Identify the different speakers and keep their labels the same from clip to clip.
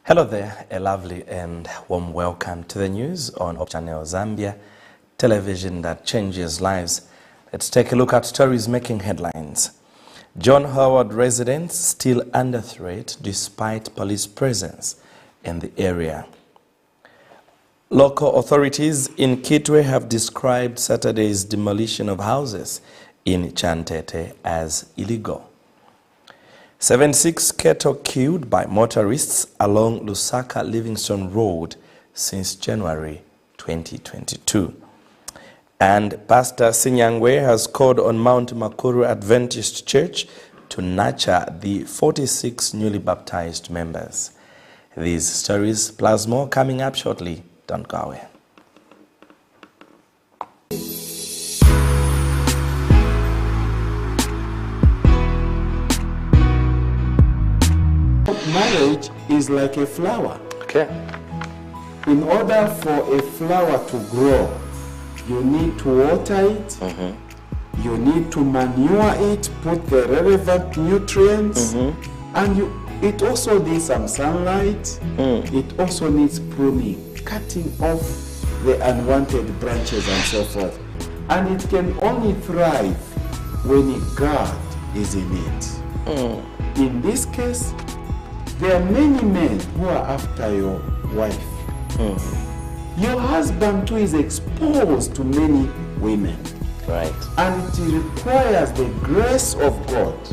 Speaker 1: Hello there, a lovely and warm welcome to the news on Hope Channel Zambia, television that changes lives. Let's take a look at stories making headlines. John Howard residents still under threat despite police presence in the area. Local authorities in Kitwe have described Saturday's demolition of houses in Chantete as illegal. 76 cattle killed by motorists along Lusaka-Livingstone Road since January 2022. And Pastor Sinyangwe has called on Mount Makuru Adventist Church to nurture the 46 newly baptized members. These stories plus more coming up shortly. Don't go away.
Speaker 2: Marriage is like a flower.
Speaker 1: Okay.
Speaker 2: In order for a flower to grow, you need to water it, you need to manure it, put the relevant nutrients, and it also needs some sunlight. It also needs pruning, cutting off the unwanted branches and so forth. And it can only thrive when God is in it. In this case, there are many men who are after your wife. Your husband too is exposed to many women.
Speaker 1: Right.
Speaker 2: And it requires the grace of God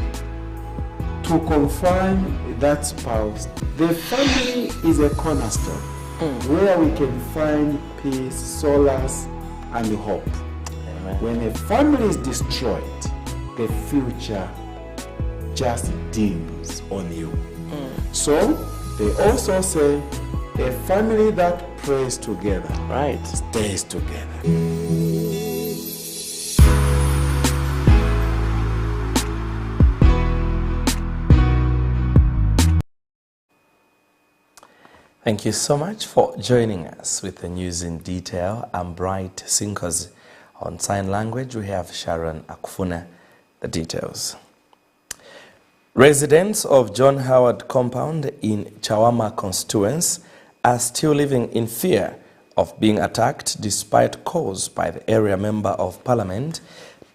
Speaker 2: to confine that spouse. The family is a cornerstone where we can find peace, solace, and hope.
Speaker 1: Amen.
Speaker 2: When a family is destroyed, the future just dims on you. So, they also say, a family that prays together,
Speaker 1: Right.
Speaker 2: stays together.
Speaker 1: Thank you so much for joining us with the news in detail. I'm Bright Sinkozi. On sign language, we have Sharon Akufuna. The details. Residents of John Howard compound in Chawama constituency are still living in fear of being attacked despite calls by the area member of parliament,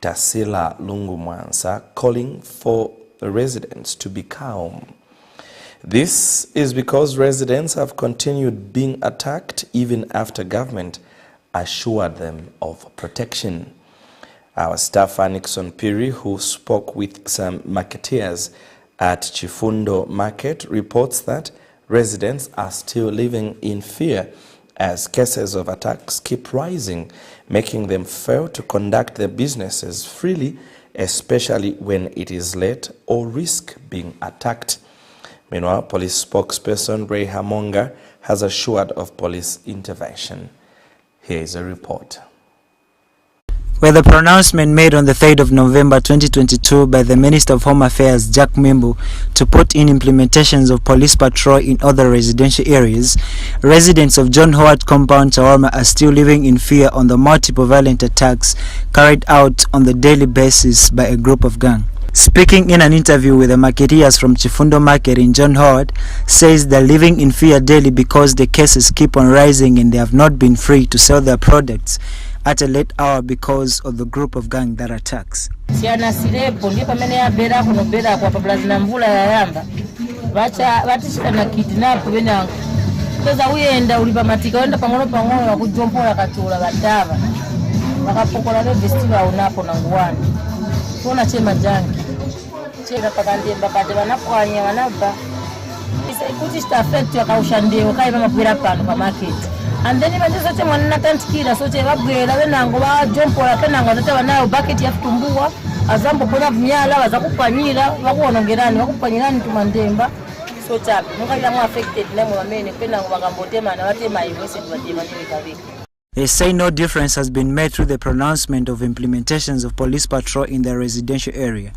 Speaker 1: Tasila Lungumwansa, calling for the residents to be calm. This is because residents have continued being attacked even after government assured them of protection. Our staffer Nixon Piri, who spoke with some marketeers at Chifundo Market, reports that residents are still living in fear as cases of attacks keep rising, making them fail to conduct their businesses freely, especially when it is late or risk being attacked. Meanwhile, police spokesperson Ray Hamonga has assured of police intervention. Here is a report.
Speaker 3: With the pronouncement made on the 3rd of November 2022 by the Minister of Home Affairs, Jack Mimbu, to put in implementations of police patrol in other residential areas, residents of John Howard compound Chawama are still living in fear on the multiple violent attacks carried out on the daily basis by a group of gangs. Speaking in an interview with the marketeers from Chifundo Market in John Howard, says they're living in fear daily because the cases keep on rising and they have not been free to sell their products at a late hour because of the group of gang that attacks.
Speaker 4: And then even just such a one natantikira so che babwera benango ba jompola penango natawa nayo bucket ya kutumbua azambo kona myala bazakupanyira bakuonongerani bakupanyirani tumandemba so chapi mukaila mu affected nemo bamene penango bagambotema na batema imwese tubadema nibikabika.
Speaker 3: They say no difference has been made through the pronouncement of implementations of police patrol in the residential area.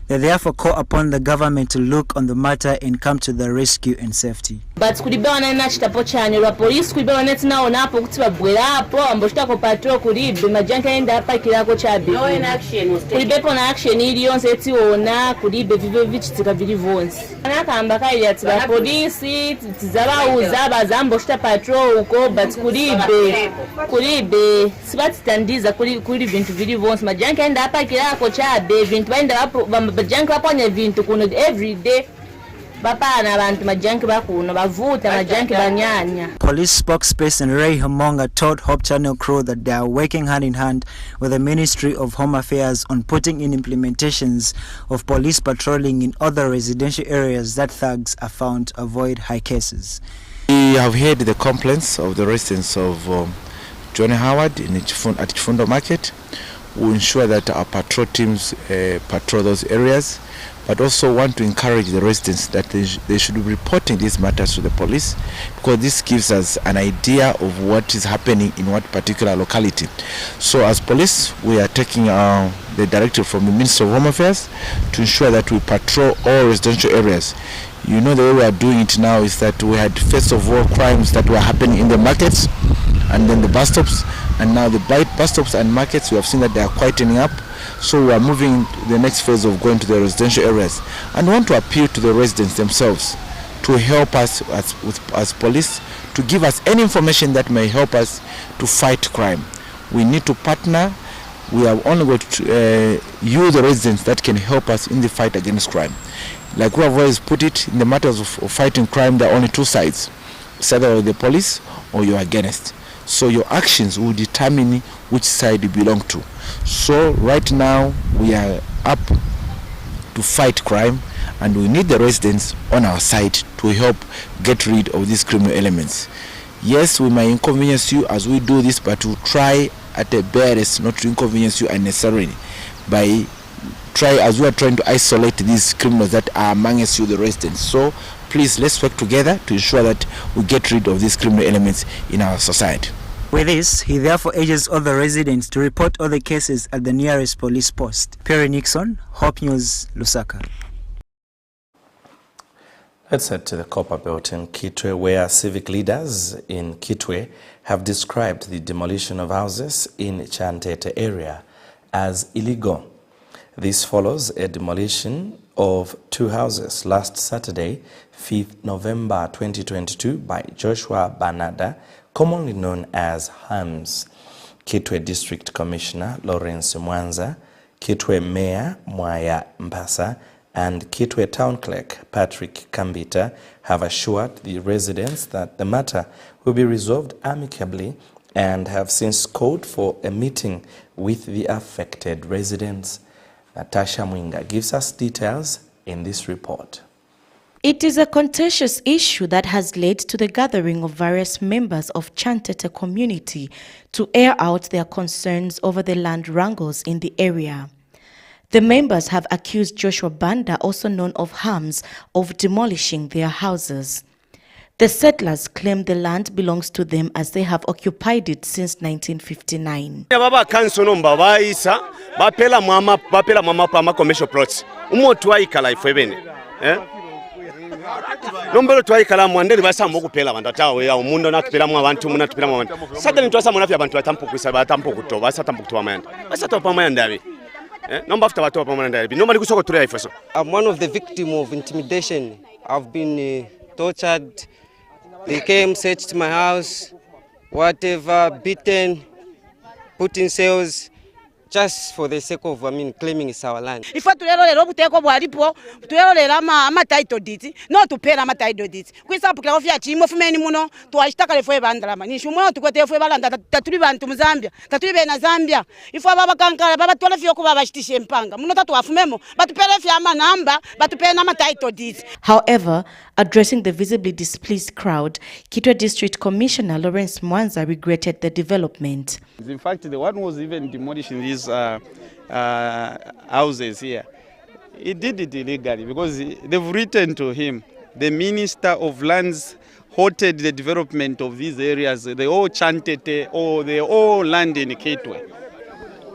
Speaker 3: They therefore call upon the government to look on the matter and come to the rescue and safety.
Speaker 4: But kulibe wanana chitapo chanyo la polisi kulibe waneti nao napo kuti babwera hapo ambo chitako patrol kulibe majanka enda hapa kilako chabe. No in action. Kulibe pona action ili yonse etiona kulibe vive vichitika vili vonsi. Anakamba kai yati la polisi tizabauza bazambo chita patrol uko but kulibe sibati tandiza kuli vintu vili vonsi majanka enda hapa kilako chabe vintu baenda hapo majanka hapo nya vintu kuno every day.
Speaker 3: Police spokesperson Ray Hamonga told Hope Channel crew that they are working hand in hand with the Ministry of Home Affairs on putting in implementations of police patrolling in other residential areas that thugs are found to avoid high cases.
Speaker 5: We have heard the complaints of the residents of John Howard at Chifundo Market. We ensure that our patrol teams patrol those areas, but also want to encourage the residents that they should be reporting these matters to the police, because this gives us an idea of what is happening in what particular locality. So as police, we are taking the directive from the Minister of Home Affairs to ensure that we patrol all residential areas. You know, the way we are doing it now is that we had first of all crimes that were happening in the markets and then the bus stops, and now the bus stops and markets, we have seen that they are quietening up. So we are moving to the next phase of going to the residential areas, and want to appeal to the residents themselves to help us as police, to give us any information that may help us to fight crime. We need to partner. We are only going to use the residents that can help us in the fight against crime. Like we have always put it, in the matters of fighting crime, there are only two sides. It's either the police or you are against. So your actions will determine which side you belong to. So right now we are up to fight crime, and we need the residents on our side to help get rid of these criminal elements. Yes, we may inconvenience you as we do this, but we'll try at the barest not to inconvenience you unnecessarily as we are trying to isolate these criminals that are amongst you, the residents. So please, let's work together to ensure that we get rid of these criminal elements in our society.
Speaker 3: With this, he therefore urges all the residents to report all the cases at the nearest police post. Perry Nixon, Hope News, Lusaka.
Speaker 1: Let's head to the copper belt in Kitwe, where civic leaders in Kitwe have described the demolition of houses in Chantete area as illegal. This follows a demolition of 2 houses last Saturday, 5th November 2022, by Joshua Banada, commonly known as Hams, Kitwe District Commissioner Lawrence Mwanza, Kitwe Mayor Mwaya Mbasa, and Kitwe Town Clerk Patrick Kambita have assured the residents that the matter will be resolved amicably and have since called for a meeting with the affected residents. Natasha Mwinga gives us details in this report.
Speaker 6: It is a contentious issue that has led to the gathering of various members of Chantete community to air out their concerns over the land wrangles in the area. The members have accused Joshua Banda, also known of Hams, of demolishing their houses. The settlers claim the land belongs to them as they have occupied it since 1959.
Speaker 7: Baba kanso nomba baisa bapela mama pa commercial plots umotu waikala ifebene nombero twaikala mwandeli basambo kupela abantu atawe ya umundo natupela mu abantu munatupela mu abantu sadani twasa munafya abantu batampukwisa batampukuto basatampukuto amanda basatopa amanda abi nomba after batopa amanda abi nomali kusoko turi ifeso.
Speaker 8: I'm one of the victims of intimidation. I've been tortured. They came, searched my house, whatever, beaten, put in cells, just for the sake of, claiming it's our land.
Speaker 9: If I tulelo buteko bwalipo, tulelo ama title deed, no to pay ama title deed. Kwisa pukla ofya chimo fumeni muno, tuwashitaka lefwe bandala mani. Shumo tukote lefwe balanda tatuli bantu Zambia, tatuli bena Zambia. Ifwa baba kankala baba tole fyo kuba bashitishe mpanga. Muno tatu afumemo, batupele fya ama namba, batupele ama title deed.
Speaker 6: However, addressing the visibly displeased crowd, Kitwe District Commissioner Lawrence Mwanza regretted the development.
Speaker 2: In fact, the one who was even demolishing these houses here, he did it illegally because they've written to him. The Minister of Lands halted the development of these areas. They all chanted, they all land in Kitwe.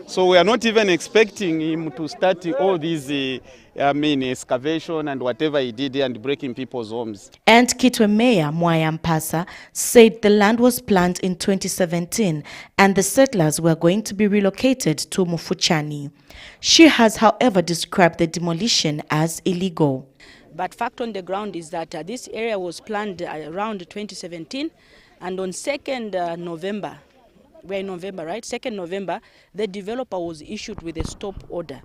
Speaker 2: So we are not even expecting him to start all these excavation and whatever he did and breaking people's homes.
Speaker 6: And Kitwe Mayor Mwaya Mpasa said the land was planned in 2017 and the settlers were going to be relocated to Mufuchani. She has, however, described the demolition as illegal.
Speaker 10: But fact on the ground is that this area was planned around 2017, and on 2nd November, we're in November, right? 2nd November, the developer was issued with a stop order,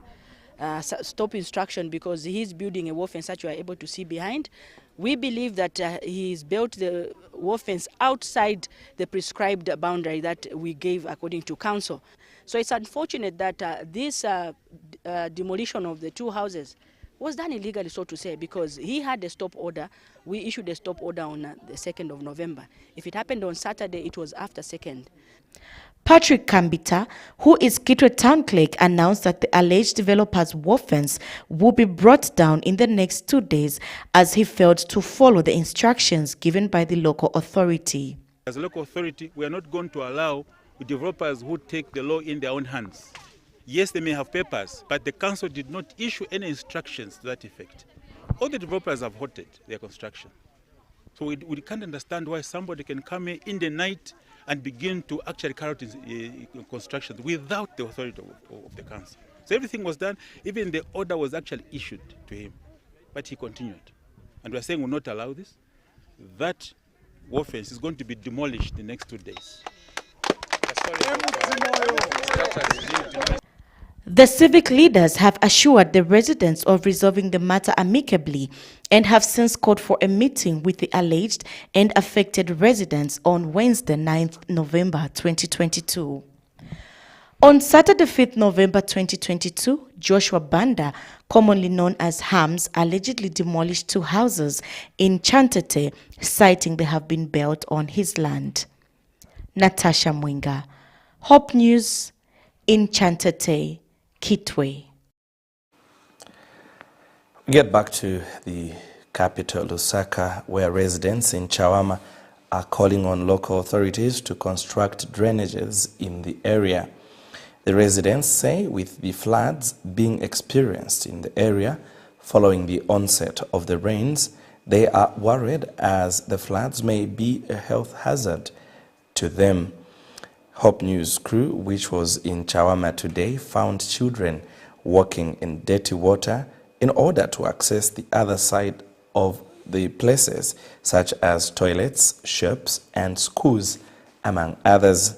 Speaker 10: stop instruction, because he's building a wall fence that you are able to see behind. We believe that he's built the wall fence outside the prescribed boundary that we gave according to council. So it's unfortunate that this demolition of the two houses was done illegally, so to say, because he had a stop order. We issued a stop order on the 2nd of November. If it happened on Saturday, it was after 2nd.
Speaker 6: Patrick Kambita, who is Kitwe Town Clerk, announced that the alleged developer's wall fence will be brought down in the next 2 days as he failed to follow the instructions given by the local authority.
Speaker 11: As a local authority, we are not going to allow the developers who take the law in their own hands. Yes, they may have papers, but the council did not issue any instructions to that effect. All the developers have halted their construction. So we can't understand why somebody can come in the night and begin to actually carry out construction without the authority of the council. So everything was done, even the order was actually issued to him, but he continued. And we are saying we will not allow this. That wall fence is going to be demolished in the next 2 days.
Speaker 6: The civic leaders have assured the residents of resolving the matter amicably and have since called for a meeting with the alleged and affected residents on Wednesday, 9th November 2022. On Saturday, 5th November 2022, Joshua Banda, commonly known as Hams, allegedly demolished two houses in Chantete, citing they have been built on his land. Natasha Mwinga, Hope News, in Chantete, Kitwe.
Speaker 1: We get back to the capital, Lusaka, where residents in Chawama are calling on local authorities to construct drainages in the area. The residents say with the floods being experienced in the area following the onset of the rains, they are worried as the floods may be a health hazard to them. Hope News crew, which was in Chawama today, found children walking in dirty water in order to access the other side of the places, such as toilets, shops, and schools, among others.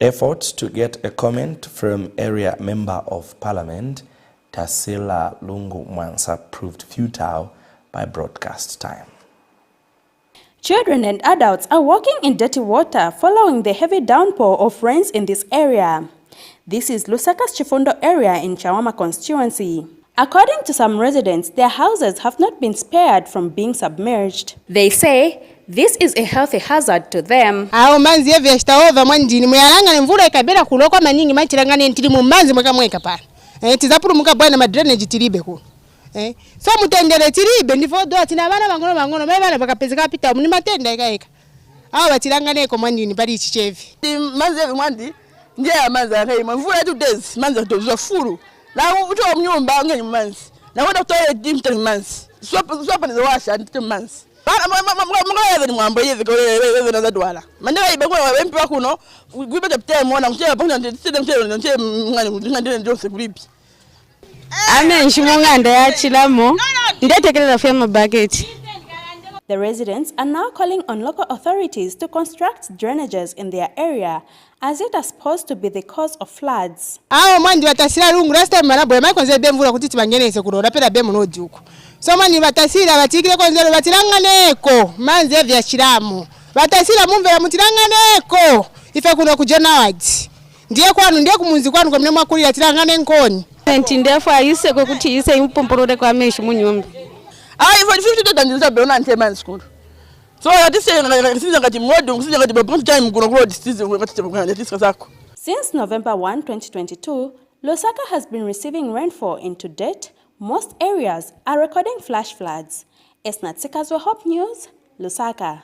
Speaker 1: Efforts to get a comment from area Member of Parliament, Tasila Lungu Mwansa, proved futile by broadcast time.
Speaker 12: Children and adults are walking in dirty water following the heavy downpour of rains in this area. This is Lusaka's Chifundo area in Chawama constituency. According to some residents, their houses have not been spared from being submerged. They say this is a healthy hazard to them.
Speaker 9: Manzi yevi yashitaova mwanjini mwalanga ni mvula ikabela kulokwa maningi machirangane ntili mu manzi mweka pa. Tizapuru muka bwana ma drainage tilibe ku. So mutendele tilibe ndifo do tina bana bangono mebana bakapezeka pita mu matenda eka. Aho bachirangane ko mwanjini bali chichevi. Manzi yevi mwandi ndiye manzi akai mvula tu days manzi atozwa furu. La uto mnyumba ngeni manzi. Na wada kutoa dimte manzi. Swapa ni washa ndite manzi. Mga ni mwambo hivi kwa na zadwala. Mandela ibego wempi wakuno gwibe kapite mwana mchela ponga ndite mchela ngani ndose kulipi.
Speaker 12: Nshimunganda yachilamo ndatekeleza fema bucket. The residents are now calling on local authorities to construct drainages in their area as it is supposed to be the cause of floods.
Speaker 9: Mandi watasira lungu last time manabo yamai konze bemvula kuti bangenese kuroda pera bemu nodi uko. So mandi watasira batikire konzero batiranganeko manzi vya chiramo. Watasira mumvera mutiranganeko ife kuno kujona wadi. Ndiye kwanu ndiye kumunzi kwanu kwa mnemo akuli atirangane nkoni.
Speaker 12: Ntindefu ayise ko kuti yise impomporode kwa meshi munyumba.
Speaker 9: For 50 to beona ante man school. So that is saying ngati modo ngati ngati babon time kuno road season ngati ngati tisakako.
Speaker 12: Since November 1, 2022, Lusaka has been receiving rainfall into date. Most areas are recording flash floods. Esnat Sikazwa, Hope News, Lusaka.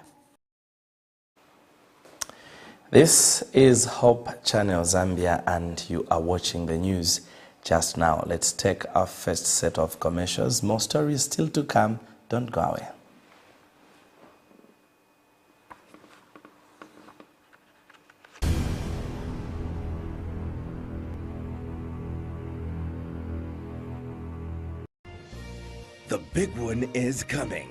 Speaker 1: This is Hope Channel Zambia, and you are watching the news just now. Let's take our first set of commercials. More stories still to come. Don't go away.
Speaker 13: The big one is coming.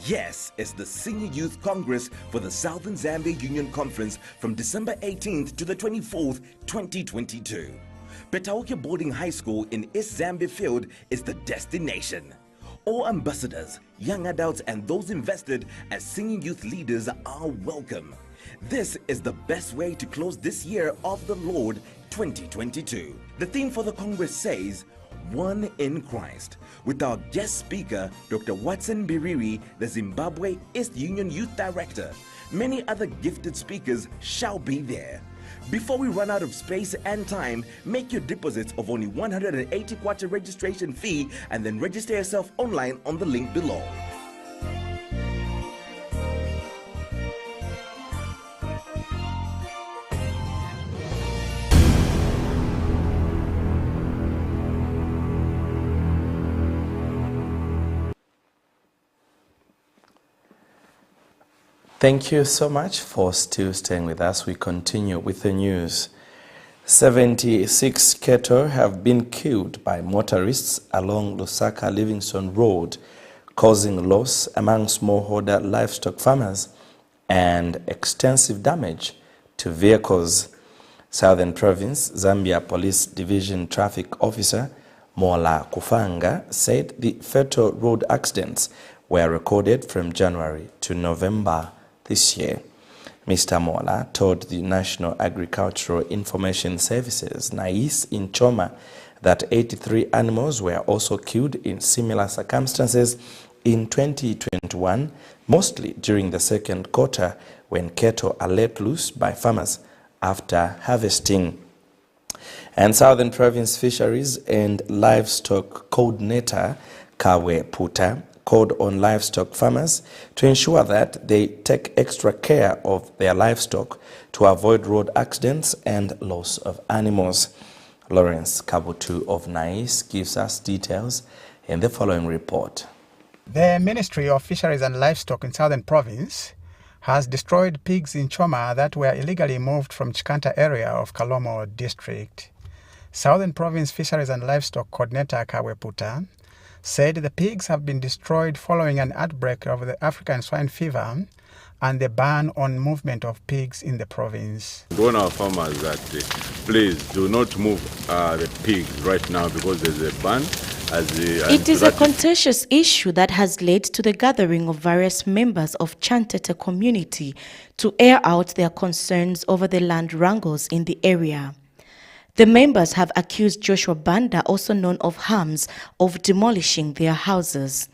Speaker 13: Yes, it's the Senior Youth Congress for the Southern Zambia Union Conference from December 18th to the 24th, 2022. Petauke Boarding High School in East Zambia Field is the destination. All ambassadors, young adults, and those invested as senior youth leaders are welcome. This is the best way to close this year of the Lord 2022. The theme for the Congress says, One in Christ, with our guest speaker, Dr. Watson Biriri, the Zimbabwe East Union Youth Director. Many other gifted speakers shall be there. Before we run out of space and time, make your deposits of only 180 kwacha registration fee and then register yourself online on the link below.
Speaker 1: Thank you so much for still staying with us. We continue with the news. 76 cattle have been killed by motorists along Lusaka Livingston Road, causing loss among smallholder livestock farmers and extensive damage to vehicles. Southern Province Zambia Police Division Traffic Officer Mola Kufanga said the fatal road accidents were recorded from January to November this year. Mr. Mola told the National Agricultural Information Services, NAIS, in Choma that 83 animals were also killed in similar circumstances in 2021, mostly during the second quarter when cattle are let loose by farmers after harvesting. And Southern Province Fisheries and Livestock Coordinator Kawe Puta called on livestock farmers to ensure that they take extra care of their livestock to avoid road accidents and loss of animals. Lawrence Kabutu of NAIS gives us details in the following report.
Speaker 14: The Ministry of Fisheries and Livestock in Southern Province has destroyed pigs in Choma that were illegally moved from Chikanta area of Kalomo district. Southern Province Fisheries and Livestock Coordinator Kawe Puta said the pigs have been destroyed following an outbreak of the African swine fever and the ban on movement of pigs in the province.
Speaker 15: Warn our farmers that please do not move the pigs right now because there's a ban.
Speaker 6: It is a contentious issue that has led to the gathering of various members of Chantete community to air out their concerns over the land wrangles in the area. The members have accused Joshua Banda, also known of Hams, of demolishing their houses.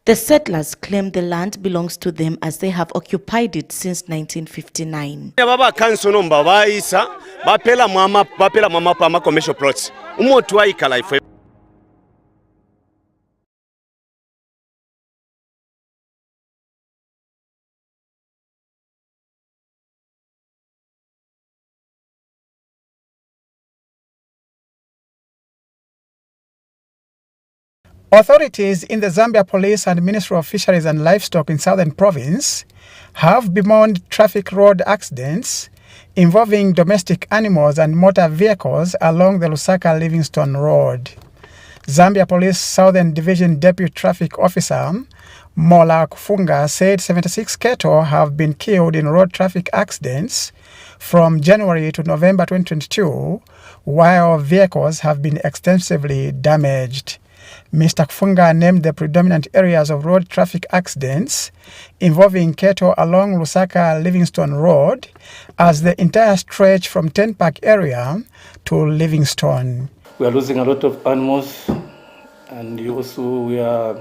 Speaker 6: The settlers claim the land belongs to them as they have occupied it since 1959.
Speaker 14: Authorities in the Zambia Police and Ministry of Fisheries and Livestock in Southern Province have bemoaned traffic road accidents involving domestic animals and motor vehicles along the Lusaka Livingston Road. Zambia Police Southern Division Deputy Traffic Officer Mola Kufunga said 76 cattle have been killed in road traffic accidents from January to November 2022, while vehicles have been extensively damaged. Mr. Kufunga named the predominant areas of road traffic accidents involving cattle along Lusaka Livingston Road as the entire stretch from Ten Park area to Livingston.
Speaker 16: We are losing a lot of animals, and also we are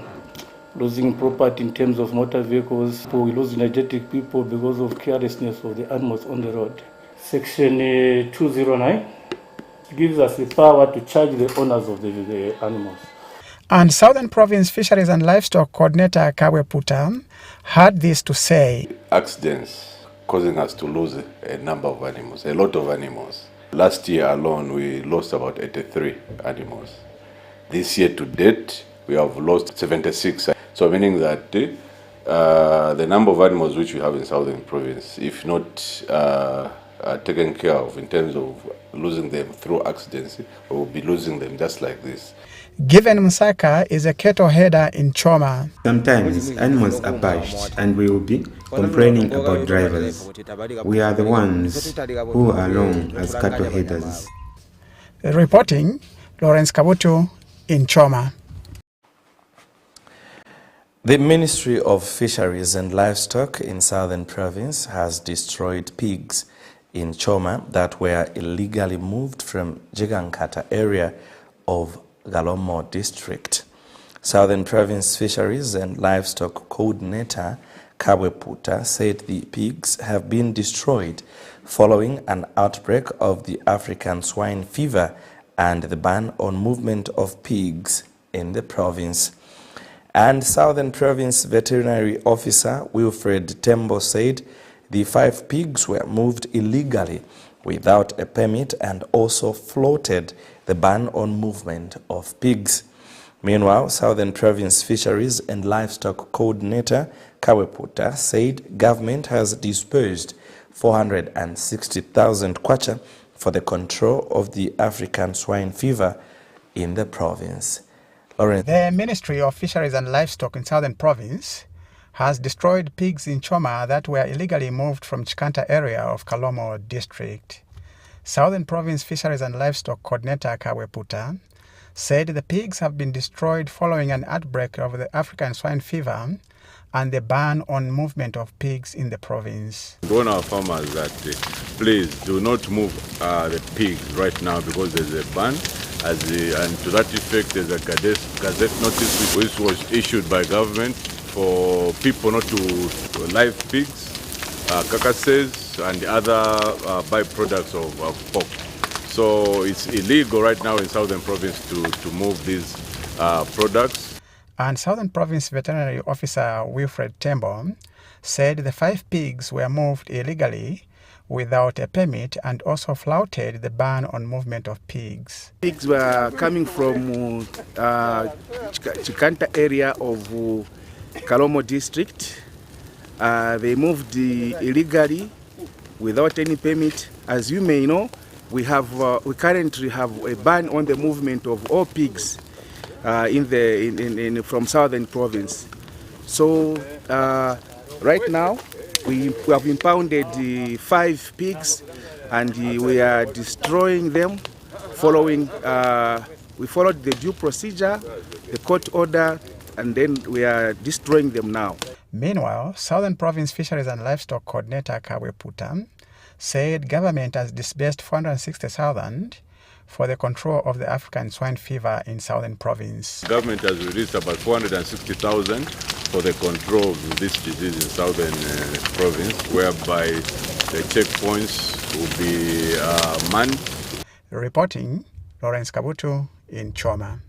Speaker 16: losing property in terms of motor vehicles. We lose energetic people because of carelessness of the animals on the road. Section 209 gives us the power to charge the owners of the animals.
Speaker 14: And Southern Province Fisheries and Livestock Coordinator Kawe Puta had this to say.
Speaker 17: Accidents
Speaker 15: causing us to lose a number of animals, a lot of animals. Last year alone, we lost about 83 animals. This year to date, we have lost 76. So meaning that the number of animals which we have in Southern Province, if not taken care of in terms of losing them through accidents, we will be losing them just like this.
Speaker 14: Given Musaka is a cattle header in Choma.
Speaker 17: Sometimes animals are bashed and we will be complaining about drivers. We are the ones who are along as cattle headers.
Speaker 14: Reporting, Lawrence Kabutu in Choma.
Speaker 1: The Ministry of Fisheries and Livestock in Southern Province has destroyed pigs in Choma that were illegally moved from Jigankata area of Galomo district. Southern Province Fisheries and Livestock Coordinator Kabweputa said the pigs have been destroyed following an outbreak of the African swine fever and the ban on movement of pigs in the province. And Southern Province Veterinary Officer Wilfred Tembo said the 5 pigs were moved illegally without a permit and also floated the ban on movement of pigs. Meanwhile, Southern Province Fisheries and Livestock Coordinator Kaweputa said government has disbursed 460,000 kwacha for the control of the African swine fever in the province.
Speaker 14: The Ministry of Fisheries and Livestock in Southern Province has destroyed pigs in Choma that were illegally moved from Chikanta area of Kalomo district. Southern Province Fisheries and Livestock Coordinator Kaweputa said the pigs have been destroyed following an outbreak of the African swine fever and the ban on movement of pigs in the province.
Speaker 15: Warn our farmers that please do not move the pigs right now because there's a ban. And to that effect, there's a gazette notice which was issued by government for people not to live pigs, carcasses, and other byproducts of pork. So it's illegal right now in Southern Province to move these products.
Speaker 14: And Southern Province Veterinary Officer Wilfred Tembo said the 5 pigs were moved illegally without a permit and also flouted the ban on movement of pigs.
Speaker 18: Pigs were coming from Chikanta area of Kalomo district. They moved illegally without any permit. As you may know, we currently have a ban on the movement of all pigs from Southern Province. So right now we have impounded 5 pigs and we are destroying them following we followed the due procedure, the court order, and then we are destroying them now.
Speaker 14: Meanwhile, Southern Province Fisheries and Livestock Coordinator Kaweputa said government has disbursed 460,000 for the control of the African swine fever in Southern Province.
Speaker 15: Government has released about 460,000 for the control of this disease in Southern Province, whereby the checkpoints will be manned.
Speaker 14: Reporting, Lawrence Kabutu in Choma.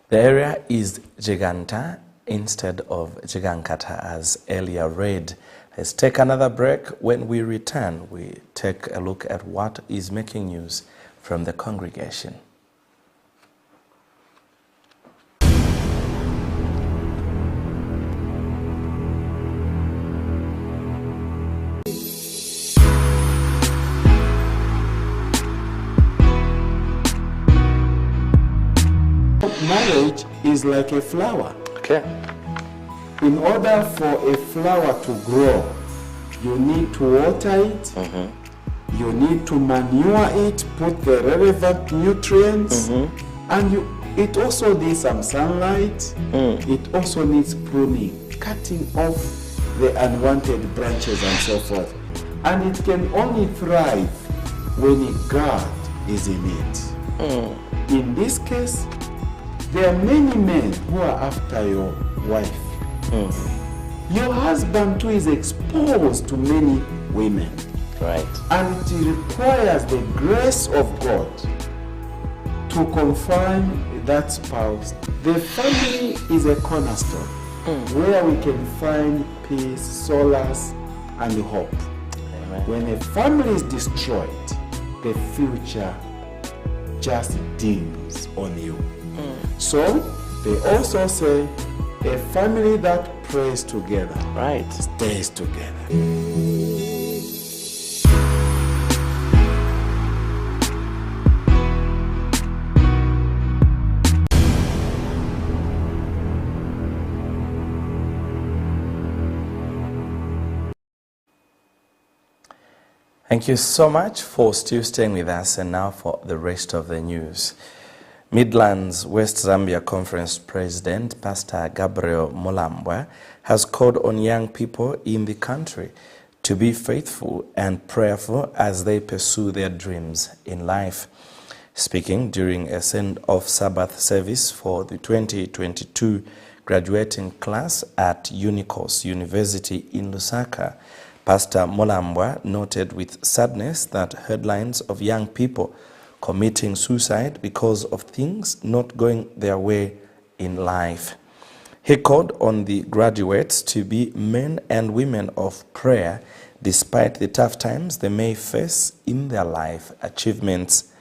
Speaker 1: The area is Giganta instead of Gigankata as earlier read. Let's take another break. When we return, we take a look at what is making news from the congregation.
Speaker 2: Marriage is like a flower.
Speaker 1: Okay.
Speaker 2: In order for a flower to grow, you need to water it, you need to manure it, put the relevant nutrients, and it also needs some sunlight. It also needs pruning, cutting off the unwanted branches and so forth. And it can only thrive when God is in it. In this case, there are many men who are after your wife. Your husband too is exposed to many women.
Speaker 1: Right.
Speaker 2: And it requires the grace of God to confirm that spouse. The family is a cornerstone. where we can find peace, solace, and hope.
Speaker 1: Amen.
Speaker 2: When a family is destroyed, the future just dims on you. So they also say a family that prays together stays together.
Speaker 1: Thank you so much for still staying with us, and now for the rest of the news. Midlands West Zambia Conference President Pastor Gabriel Mulambwa has called on young people in the country to be faithful and prayerful as they pursue their dreams in life. Speaking during a send-off Sabbath service for the 2022 graduating class at Unicos University in Lusaka, Pastor Mulambwa noted with sadness that headlines of young people committing suicide because of things not going their way in life. He called on the graduates to be men and women of prayer despite the tough times they may face in their life achievements.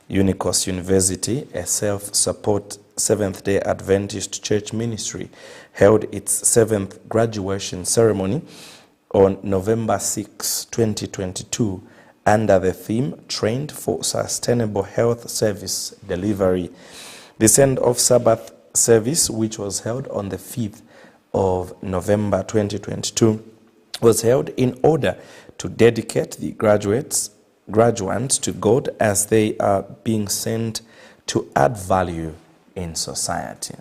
Speaker 1: Unicos University, a self-support Seventh-day Adventist church ministry, held its 7th graduation ceremony on November 6, 2022, under the theme Trained for Sustainable Health Service Delivery. The send-off Sabbath service, which was held on the 5th of November 2022, was held in order to dedicate the graduates to God as they are being sent to add value in society.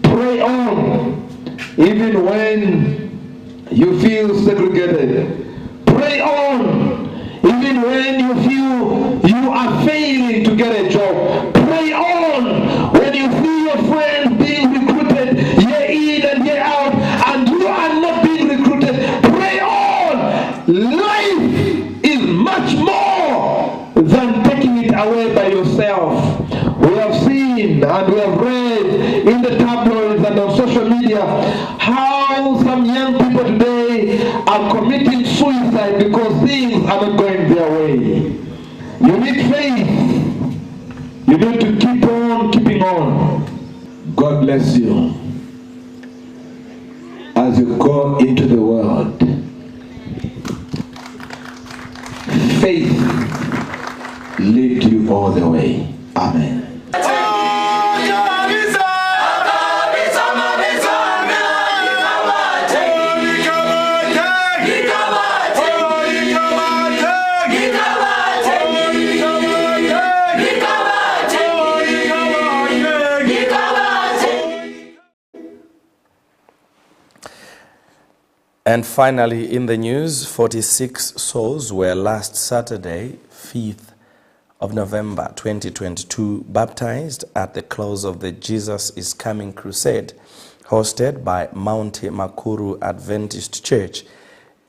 Speaker 19: Pray on, even when you feel segregated. Pray on, even when you feel you are failing to get a job. Pray on, when you see your friends being recruited year in and year out, and you are not being recruited. Pray on. Life is much more than taking it away by yourself. We have seen and we have read in the tabloids and on social media how some young people today are committing suicide because things are not going their way. You need faith. You need to keep on keeping on. God bless you as you go into the world. Faith lead you all the way. Amen.
Speaker 1: And finally, in the news, 46 souls were last Saturday, 5th of November 2022, baptized at the close of the Jesus is Coming crusade, hosted by Mount Makuru Adventist Church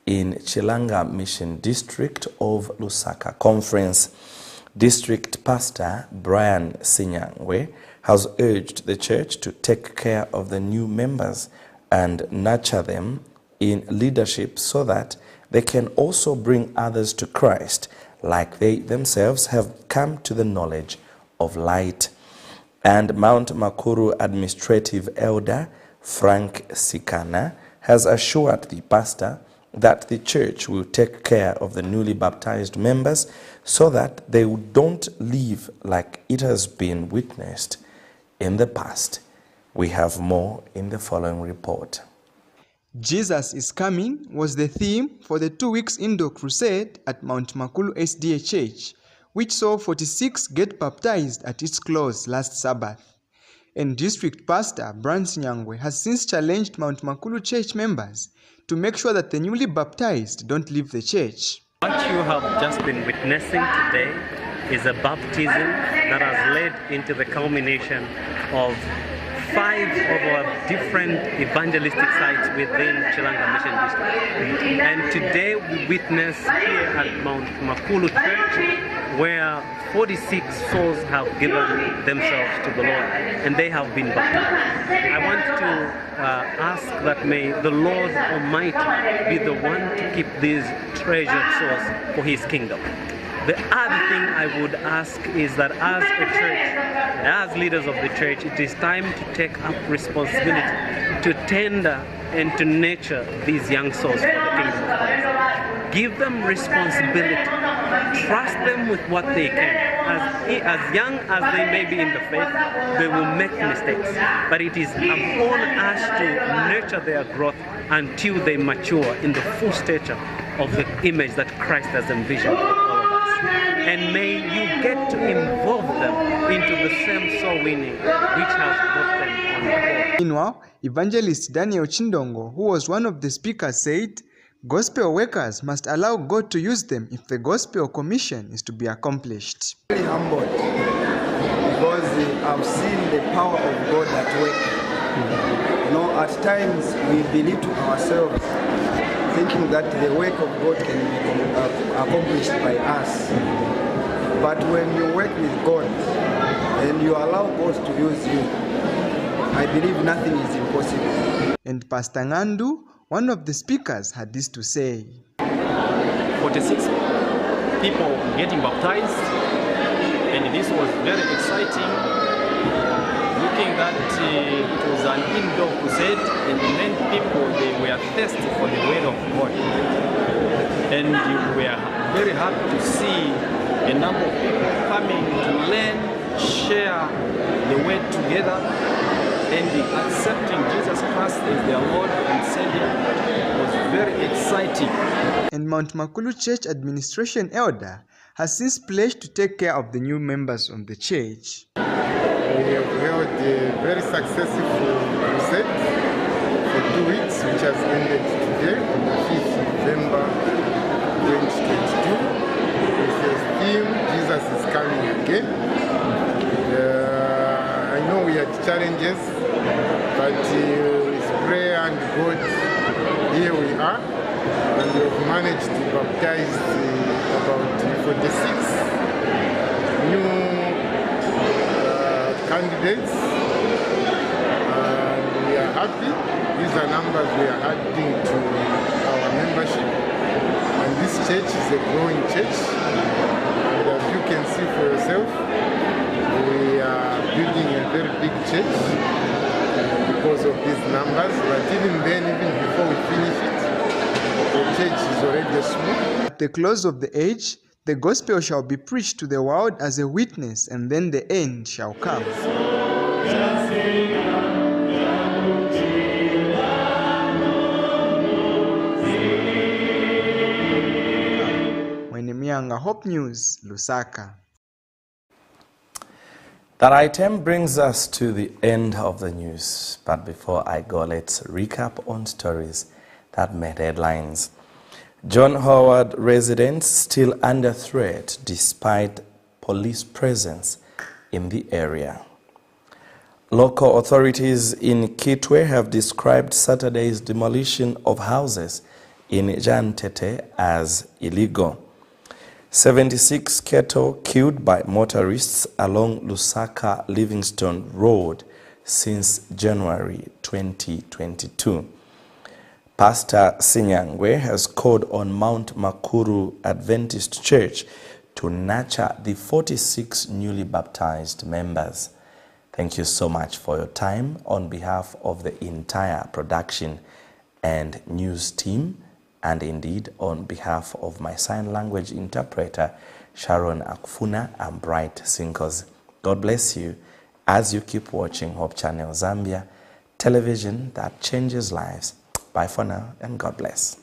Speaker 1: in Chilanga Mission District of Lusaka Conference. District Pastor Brian Sinyangwe has urged the church to take care of the new members and nurture them in leadership so that they can also bring others to Christ like they themselves have come to the knowledge of light. And Mount Makuru Administrative Elder Frank Sikana has assured the pastor that the church will take care of the newly baptized members so that they don't live like it has been witnessed in the past. We have more in the following report.
Speaker 20: Jesus is Coming was the theme for the 2 weeks indoor crusade at Mount Makulu SDA Church, which saw 46 get baptized at its close last Sabbath. And District Pastor Brans Nyangwe has since challenged Mount Makulu Church members to make sure that the newly baptized don't leave the church.
Speaker 21: What you have just been witnessing today is a baptism that has led into the culmination of 5 of our different evangelistic sites within Chilanga Mission District. And today we witness here at Mount Makulu Church where 46 souls have given themselves to the Lord and they have been baptized. I want to ask that may the Lord Almighty be the one to keep these treasured souls for His kingdom. The other thing I would ask is that as a church, as leaders of the church, it is time to take up responsibility to tender and to nurture these young souls for the kingdom of Christ. Give them responsibility. Trust them with what they can. As young as they may be in the faith, they will make mistakes. But it is upon us to nurture their growth until they mature in the full stature of the image that Christ has envisioned for all of us. And may you get to involve them into the same soul winning which has brought them on board.
Speaker 20: Meanwhile, Evangelist Daniel Chindongo, who was one of the speakers, said, "Gospel workers must allow God to use them if the gospel commission is to be accomplished."
Speaker 4: Very humbled because I've seen the power of God at work. You know, at times we believe to ourselves, thinking that the work of God can be accomplished by us. But when you work with God and you allow God to use you, I believe nothing is impossible.
Speaker 20: And Pastor Ngandu, one of the speakers, had this to say.
Speaker 22: 46 people getting baptized, and this was very exciting. Looking that it was an indoor crusade, and many people, they were thirsty for the word of God. And we were very happy to see a number of people coming to learn, share the word together, and accepting Jesus Christ as their Lord and Savior was very exciting.
Speaker 20: And Mount Makulu Church Administration Elder has since pledged to take care of the new members of the church.
Speaker 23: We have held a very successful crusade for 2 weeks, which has ended today on the 5th November 2022. With the theme, Jesus is coming again. I know we had challenges, but with prayer and God, here we are, and we have managed to baptize about 46 new candidates, and we are happy. These are numbers we are adding to our membership, and this church is a growing church, and as you can see for yourself, we are building a very big church because of these numbers. But even then, even before we finish it, the church is already small.
Speaker 20: At the close of the age, the gospel shall be preached to the world as a witness, and then the end shall come. Mwenemianga, Hope News, Lusaka.
Speaker 1: That item brings us to the end of the news. But before I go, let's recap on stories that made headlines. John Howard residents still under threat despite police presence in the area. Local authorities in Kitwe have described Saturday's demolition of houses in Jantete as illegal. 76 cattle killed by motorists along Lusaka-Livingstone Road since January 2022. Pastor Sinyangwe has called on Mount Makuru Adventist Church to nurture the 46 newly baptized members. Thank you so much for your time on behalf of the entire production and news team, and indeed on behalf of my sign language interpreter, Sharon Akfuna and Bright Sinkos. God bless you as you keep watching Hope Channel Zambia, television that changes lives. Bye for now, and God bless.